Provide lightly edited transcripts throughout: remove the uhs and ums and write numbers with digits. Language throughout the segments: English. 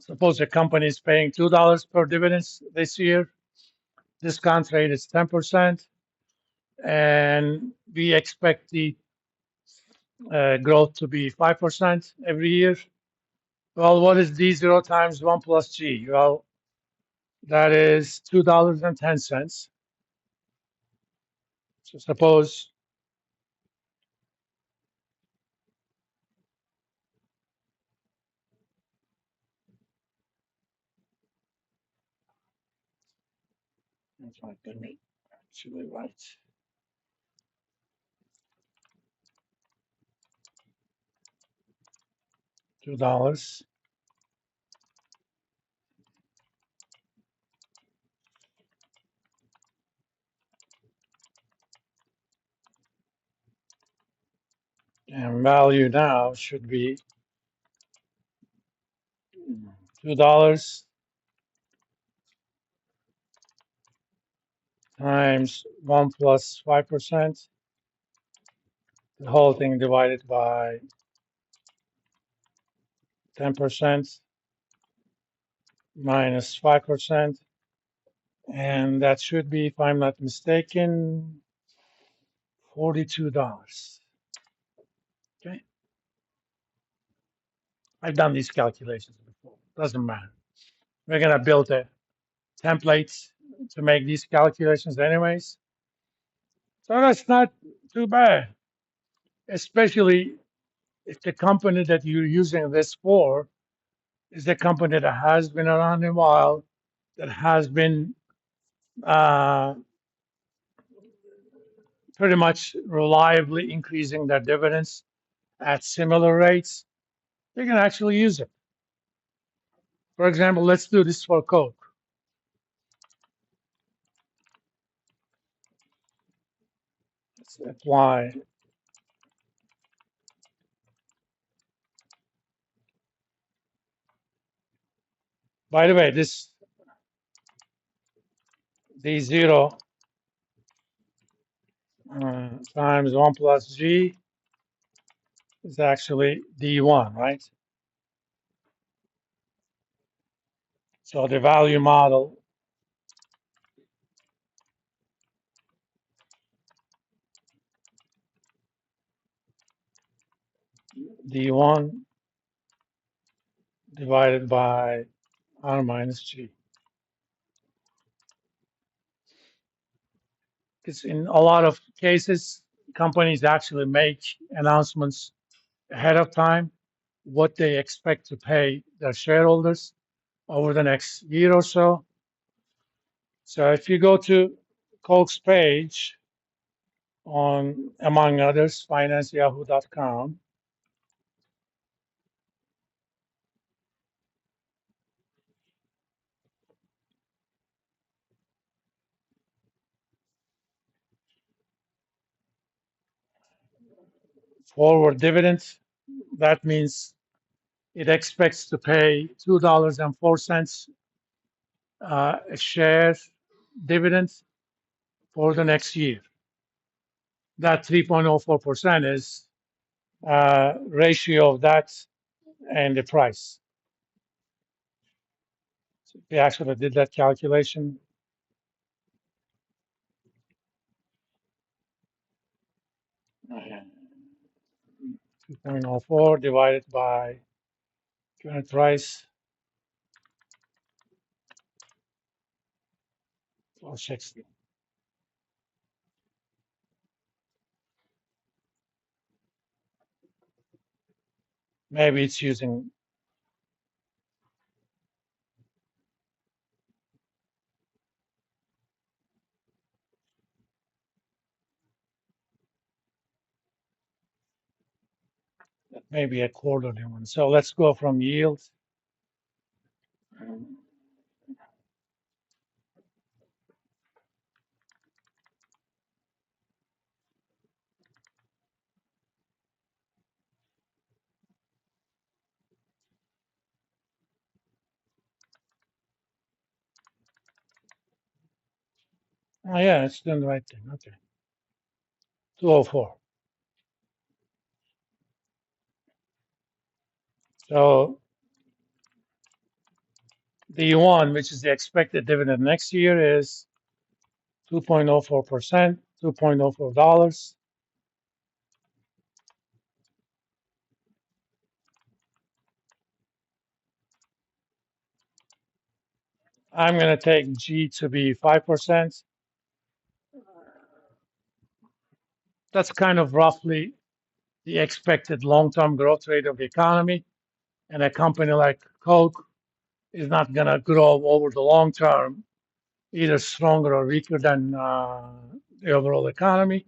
Suppose a company is paying $2 per dividends this year. Discount rate is 10%, and we expect the growth to be 5% every year. Well, what is D0 times 1 plus G? Well, that is $2.10. So suppose that's not going to be actually right. $2. And value now should be $2 times 1 plus 5%. The whole thing divided by 10% minus 5%. And that should be, if I'm not mistaken, $42. Okay. I've done these calculations before. Doesn't matter. We're going to build a template to make these calculations anyways. So that's not too bad, especially if the company that you're using this for is a company that has been around a while, that has been uh, pretty much reliably increasing their dividends at similar rates. You can actually use it. For example, let's do this for Coke. Let's apply. By the way, this D0 times 1 plus G is actually D1, right? So the value model D1 divided by R minus G. Because in a lot of cases, companies actually make announcements ahead of time what they expect to pay their shareholders over the next year or so. So if you go to Coke's page on, among others, financeyahoo.com, forward dividends, that means it expects to pay $2.04 a share dividend for the next year. That 3.04% is ratio of that and the price. So we actually did that calculation. Uh, 2.04 divided by current price, 460. Maybe it's using, maybe a quarterly one. So let's go from yield. Oh yeah, it's doing the right thing. Okay. 204. So The one, which is the expected dividend next year, is 2.04%, $2.04. I'm going to take G to be 5%. That's kind of roughly the expected long-term growth rate of the economy. And a company like Coke is not going to grow over the long term, either stronger or weaker than the overall economy.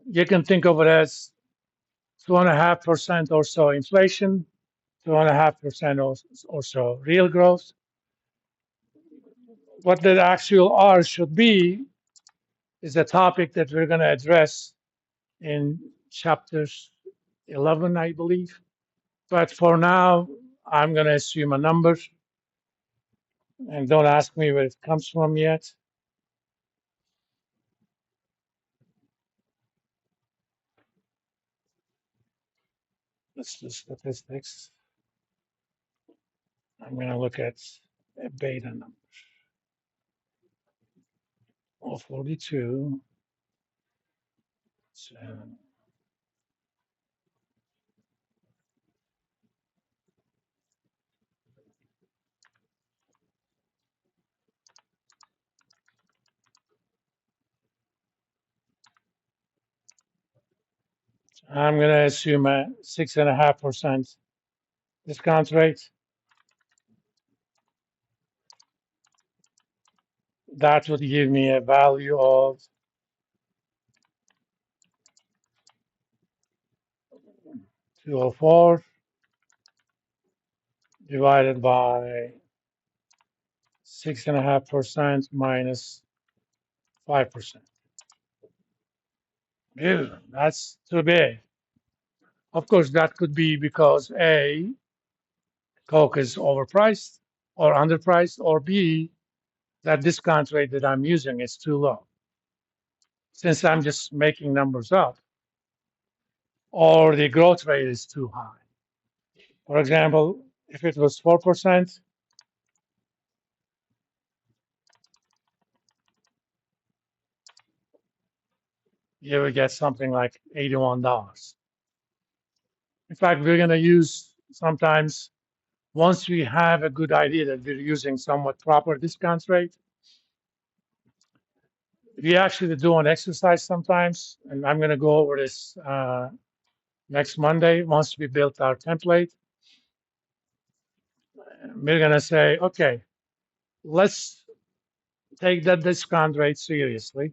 You can think of it as 2.5% or so inflation, 2.5% or so real growth. What the actual R should be is a topic that we're going to address in chapters 11, I believe. But for now, I'm going to assume a number and don't ask me where it comes from yet. Let's do statistics. I'm going to look at a beta number. 42. So I'm going to assume a 6.5% discount rate. That would give me a value of 204 divided by 6.5% minus 5%. Ew, that's too big. Of course, that could be because A, Coke is overpriced or underpriced, or B, that discount rate that I'm using is too low. Since I'm just making numbers up, or the growth rate is too high. For example, if it was 4%, you would get something like $81. In fact, we're going to use sometimes, once we have a good idea that we're using somewhat proper discount rate, we actually do an exercise sometimes, and I'm going to go over this next Monday. Once we built our template, we're going to say, okay, let's take that discount rate seriously.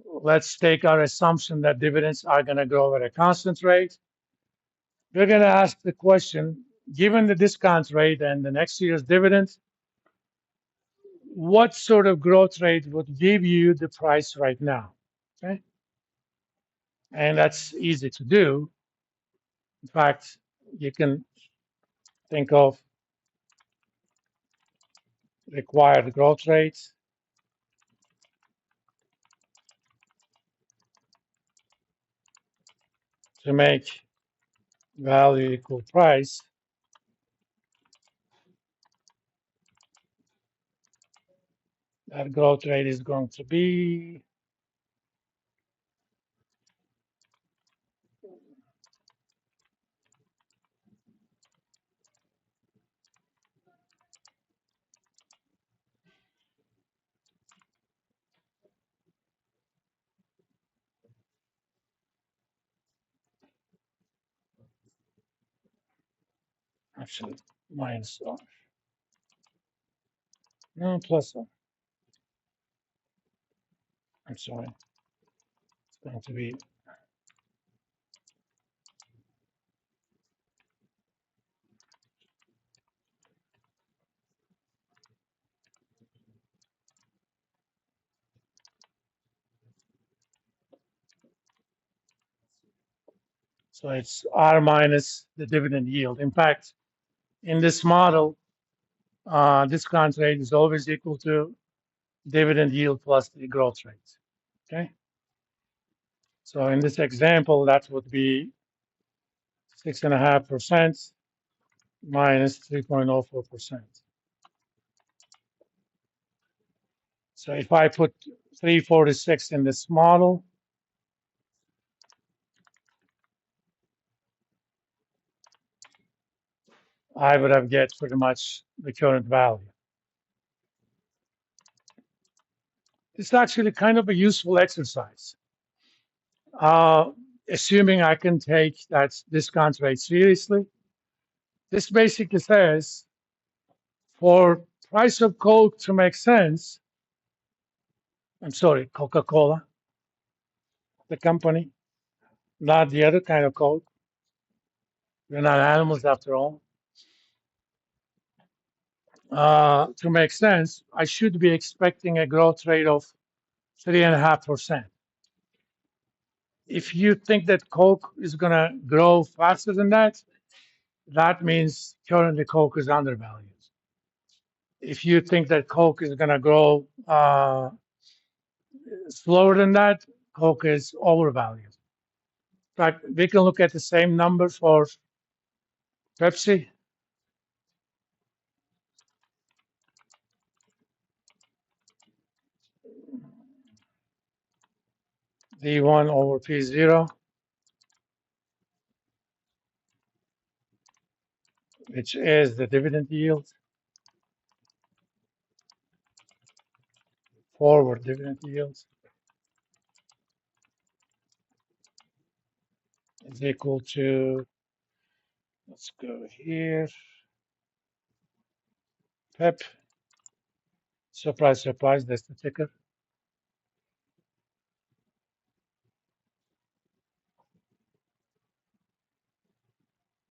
Let's take our assumption that dividends are going to grow at a constant rate. We're going to ask the question, given the discount rate and the next year's dividends, what sort of growth rate would give you the price right now? Okay. And that's easy to do. In fact, you can think of required growth rates to make value equal price. That growth rate is going to be actually minus R. No, plus R. I'm sorry. It's going to be so it's R minus the dividend yield. In fact, in this model, discount rate is always equal to dividend yield plus the growth rate. Okay. So in this example, that would be 6.5%. minus 3.04%. So if I put 346 in this model, I would have get pretty much the current value. It's actually kind of a useful exercise. Assuming I can take that discount rate seriously, this basically says for price of Coke to make sense, I'm sorry, Coca-Cola, the company, not the other kind of Coke. We're not animals after all. To make sense, I should be expecting a growth rate of 3.5%. If you think that Coke is going to grow faster than that, that means currently Coke is undervalued. If you think that Coke is going to grow slower than that, Coke is overvalued. In fact, we can look at the same numbers for Pepsi. D1 over P0, which is the dividend yield, forward dividend yield, is equal to, let's go here, PEP, surprise, surprise, that's the ticker,